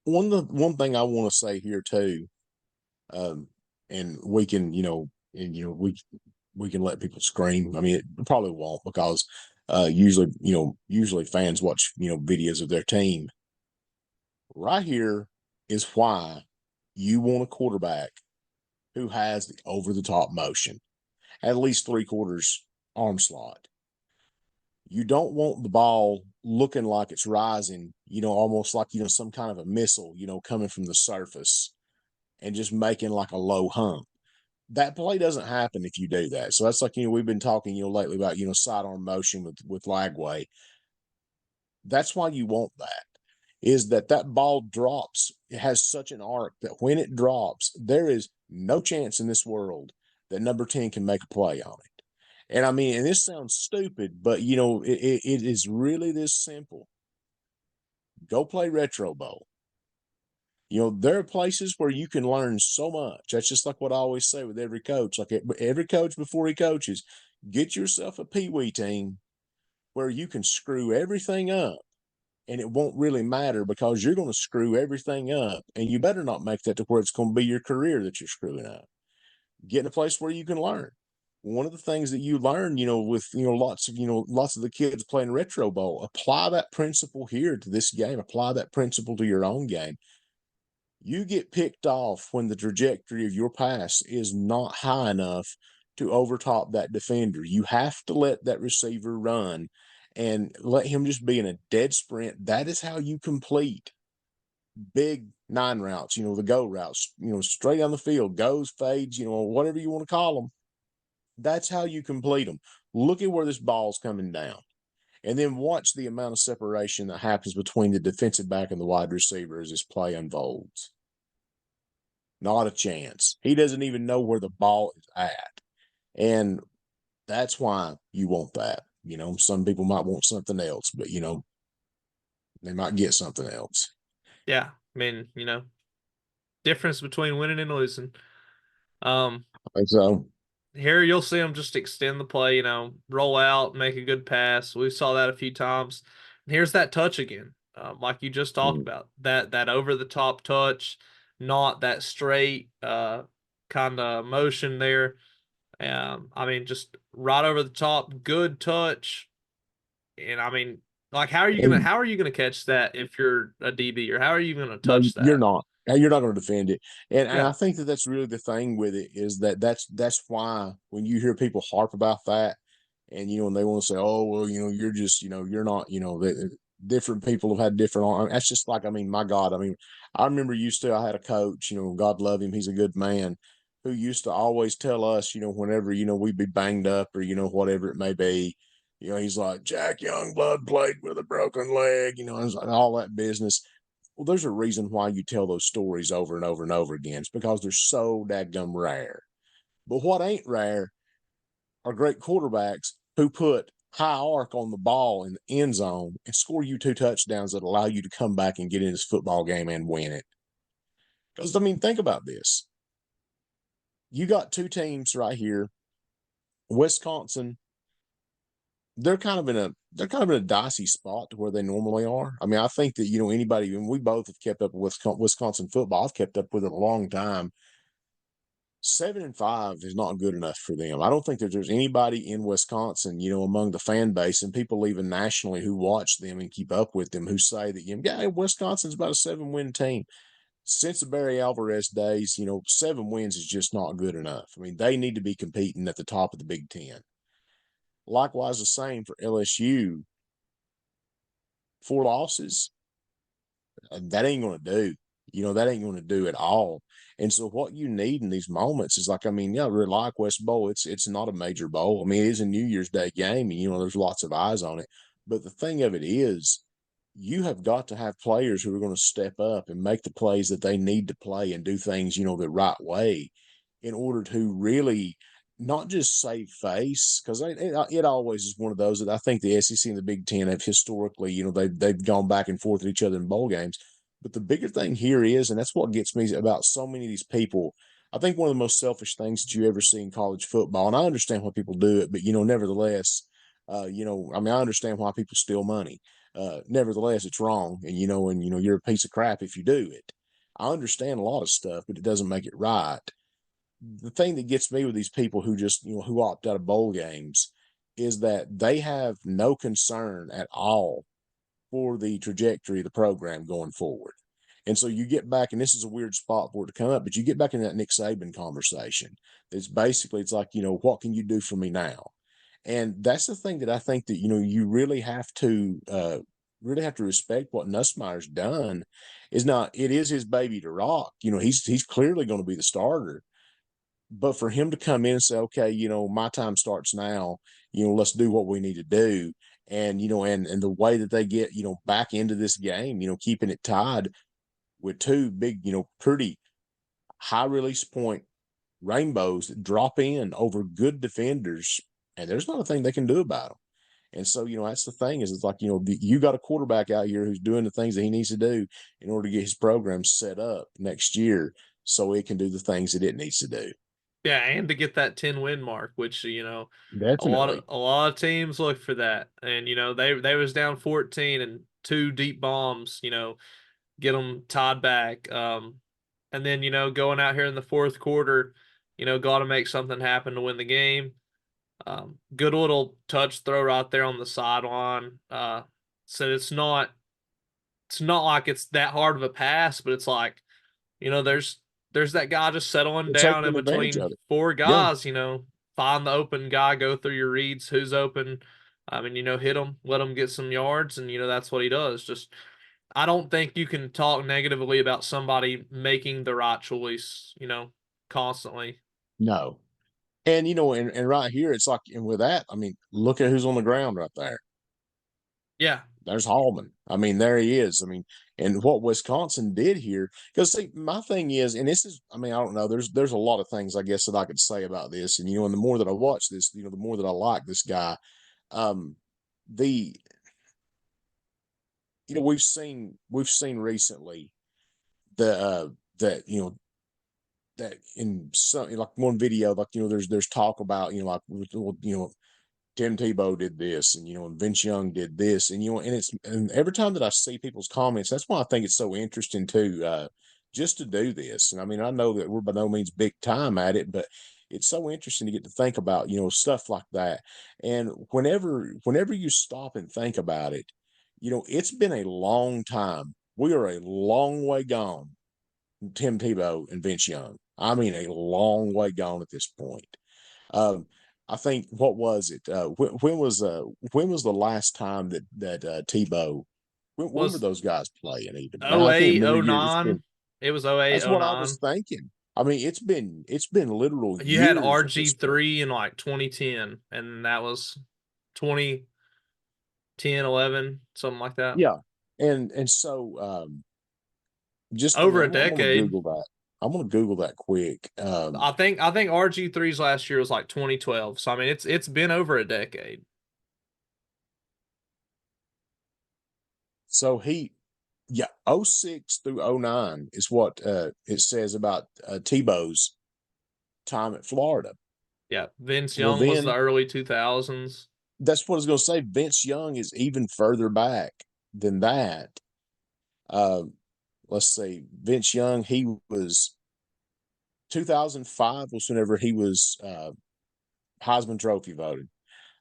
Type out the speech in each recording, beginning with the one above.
one thing I want to say here too, um, and we can, we can let people scream. I mean, it probably won't because usually fans watch, videos of their team. Right here is why you want a quarterback who has the over the top motion, at least 3/4 arm slot. You don't want the ball looking like it's rising, almost like, some kind of a missile, coming from the surface and just making like a low hump. That play doesn't happen if you do that. So that's like, we've been talking, lately about, sidearm motion with Lagway. That's why you want that, is that ball drops. It has such an arc that when it drops, there is no chance in this world that number 10 can make a play on it. And I mean, and this sounds stupid, but it is really this simple. Go play retro bowl. There are places where you can learn so much. That's just like what I always say with every coach. Like every coach before he coaches, get yourself a peewee team where you can screw everything up and it won't really matter because you're going to screw everything up. And you better not make that to where it's going to be your career that you're screwing up. Get in a place where you can learn. One of the things that you learn, with lots of the kids playing retro bowl, apply that principle here to this game. Apply that principle to your own game. You get picked off when the trajectory of your pass is not high enough to overtop that defender. You have to let that receiver run and let him just be in a dead sprint. That is how you complete big 9 routes, the go routes, straight down the field, goes, fades, whatever you want to call them. That's how you complete them. Look at where this ball's coming down. And then watch the amount of separation that happens between the defensive back and the wide receiver as this play unfolds. Not a chance. He doesn't even know where the ball is at. And that's why you want that. Some people might want something else, but they might get something else. Yeah, I mean, difference between winning and losing. Um, I think so. Here you'll see them just extend the play, roll out, make a good pass. We saw that a few times. And here's that touch again, like you just talked Mm. about, that over the top touch, not that straight kind of motion there. I mean, just right over the top, good touch. And I mean, like, And how are you gonna catch that if you're a DB, or how are you gonna no, touch you're that? not. You're not going to defend it. And I Yeah, think that's really the thing with it is that's why when you hear people harp about that and and they want to say, oh well, you're just, you're not, different people have had different that's just like, I mean, my God, I mean, I remember I had a coach, God love him, he's a good man, who used to always tell us, whenever, we'd be banged up or, whatever it may be, he's like, Jack Youngblood played with a broken leg, and all that business. Well, there's a reason why you tell those stories over and over and over again. It's because they're so dadgum rare. But what ain't rare are great quarterbacks who put high arc on the ball in the end zone and score you 2 touchdowns that allow you to come back and get in this football game and win it. Because, I mean, think about this. You got two teams right here. Wisconsin, they're kind of in a dicey spot to where they normally are. I mean, I think that anybody, and we both have kept up with Wisconsin football. I've kept up with it a long time. 7-5 is not good enough for them. I don't think that there's anybody in Wisconsin, among the fan base and people even nationally who watch them and keep up with them who say that, yeah, Wisconsin's about a 7-win team. Since the Barry Alvarez days, 7 wins is just not good enough. I mean, they need to be competing at the top of the Big Ten. Likewise, the same for LSU. 4 losses, that ain't going to do. That ain't going to do at all. And so what you need in these moments is like, I mean, yeah, really like West Bowl. It's not a major bowl. I mean, it is a New Year's Day game, and there's lots of eyes on it. But the thing of it is, you have got to have players who are going to step up and make the plays that they need to play and do things, the right way in order to really not just save face, because it always is one of those that I think the SEC and the Big Ten have historically, they've gone back and forth with each other in bowl games. But the bigger thing here is, and that's what gets me about so many of these people. I think one of the most selfish things that you ever see in college football, and I understand why people do it, but nevertheless, I mean, I understand why people steal money. nevertheless, it's wrong, and you're a piece of crap if you do it. I understand a lot of stuff, but it doesn't make it right. The thing that gets me with these people who just who opt out of bowl games is that they have no concern at all for the trajectory of the program going forward. And so you get back, and this is a weird spot for it to come up, but you get back in that Nick Saban conversation. It's basically, it's like, what can you do for me now? And that's the thing that I think that, you really have to respect what Nussmeier's done. It is his baby to rock. He's clearly going to be the starter. But for him to come in and say, okay, my time starts now, let's do what we need to do. And, and the way that they get, back into this game, keeping it tied with two big, pretty high release point rainbows that drop in over good defenders. And there's not a thing they can do about them. And so, that's the thing is it's like, you got a quarterback out here who's doing the things that he needs to do in order to get his program set up next year so it can do the things that it needs to do. Yeah, and to get that 10-win mark, which Definitely. a lot of teams look for that. And they was down 14 and two deep bombs, get them tied back. And then going out here in the fourth quarter, got to make something happen to win the game. Good little touch throw right there on the sideline. So it's not like it's that hard of a pass, but it's like, there's that guy just settling They're down in taking advantage between of it. four Yeah. guys, find the open guy, go through your reads, who's open. I mean, hit him, let him get some yards, and that's what he does. Just I don't think you can talk negatively about somebody making the right choice, constantly. No. And and right here, it's like, and with that, I mean, look at who's on the ground right there. Yeah. There's Hallman. I mean, there he is. I mean, and what Wisconsin did here, because see, my thing is, and this is, I mean, I don't know. There's a lot of things I guess that I could say about this, and and the more that I watch this, the more that I like this guy. Um, the we've seen recently the that that in some like one video, like there's talk about like Tim Tebow did this, and and Vince Young did this, and and every time that I see people's comments, that's why I think it's so interesting too, just to do this. And I mean, I know that we're by no means big time at it, but it's so interesting to get to think about stuff like that. And whenever you stop and think about it, it's been a long time. We are a long way gone, Tim Tebow and Vince Young. I mean, a long way gone at this point. Um, I think what was it? When was the last time that Tebow? When were Was those guys playing? Even now, oh I can't 08, remember oh the year. It's 09. been It was 08, That's oh what I was 09. thinking. I mean, it's been literal You had years at this point. RG3 in like 2010, and that was 2010, 11, something like that. Yeah, and so just I Over mean, a I'm gonna decade. Google that. I'm gonna Google that quick. I think RG3's last year was like 2012. So I mean it's been over a decade. So yeah, '06 through '09 is what it says about Tebow's time at Florida. Yeah, Vince Well, Young was the then early 2000s. that's what I was going to say. Vince Young is even further back than that. Uh, let's see. Vince Young, he was 2005 was whenever he was Heisman Trophy voted.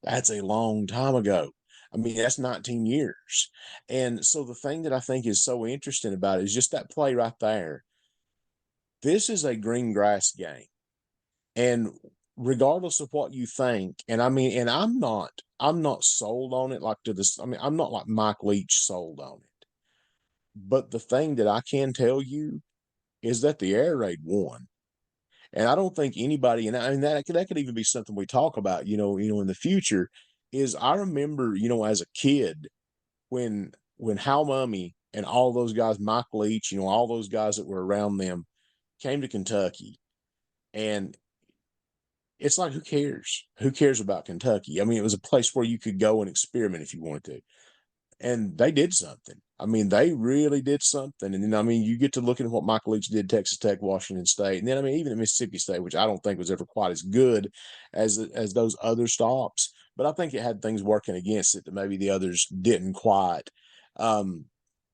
That's a long time ago. I mean, that's 19 years. And so the thing that I think is so interesting about it is just that play right there. This is a green grass game. And regardless of what you think, and I mean, and I'm not sold on it like to this. I mean, I'm not like Mike Leach sold on it. But the thing that I can tell you is that the air raid won. And I don't think anybody, and I mean that could even be something we talk about, in the future. Is I remember, as a kid, when Hal Mummy and all those guys, Mike Leach, all those guys that were around them, came to Kentucky, and it's like, who cares? Who cares about Kentucky? I mean, it was a place where you could go and experiment if you wanted to. And they did something. I mean, they really did something. And then, I mean, you get to looking at what Michael Leach did, Texas Tech, Washington State. And then, I mean, even at Mississippi State, which I don't think was ever quite as good as those other stops. But I think it had things working against it that maybe the others didn't quite. Um,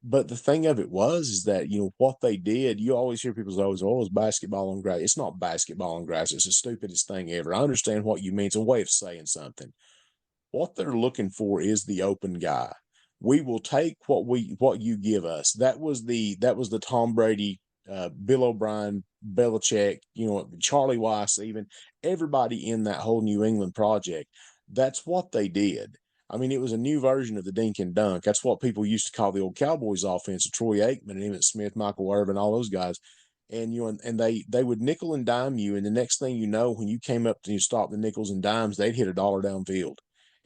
but the thing of it was is that what they did. You always hear people say, "Oh, it's basketball on grass." It's not basketball on grass. It's the stupidest thing ever. I understand what you mean. It's a way of saying something. What they're looking for is the open guy. We will take what you give us. That was the Tom Brady, Bill O'Brien, Belichick, Charlie Weiss, even everybody in that whole New England project. That's what they did. I mean, it was a new version of the dink and dunk. That's what people used to call the old Cowboys offense of Troy Aikman and Emmitt Smith, Michael Irvin, all those guys. And they would nickel and dime you, and the next thing you know, when you came up to stop the nickels and dimes, they'd hit a dollar downfield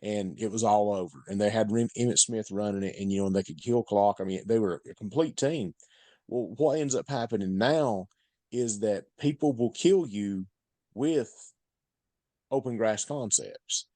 and it was all over. And they had Emmitt Smith running it, and they could kill clock. I mean, they were a complete team. Well, what ends up happening now is that people will kill you with open grass concepts.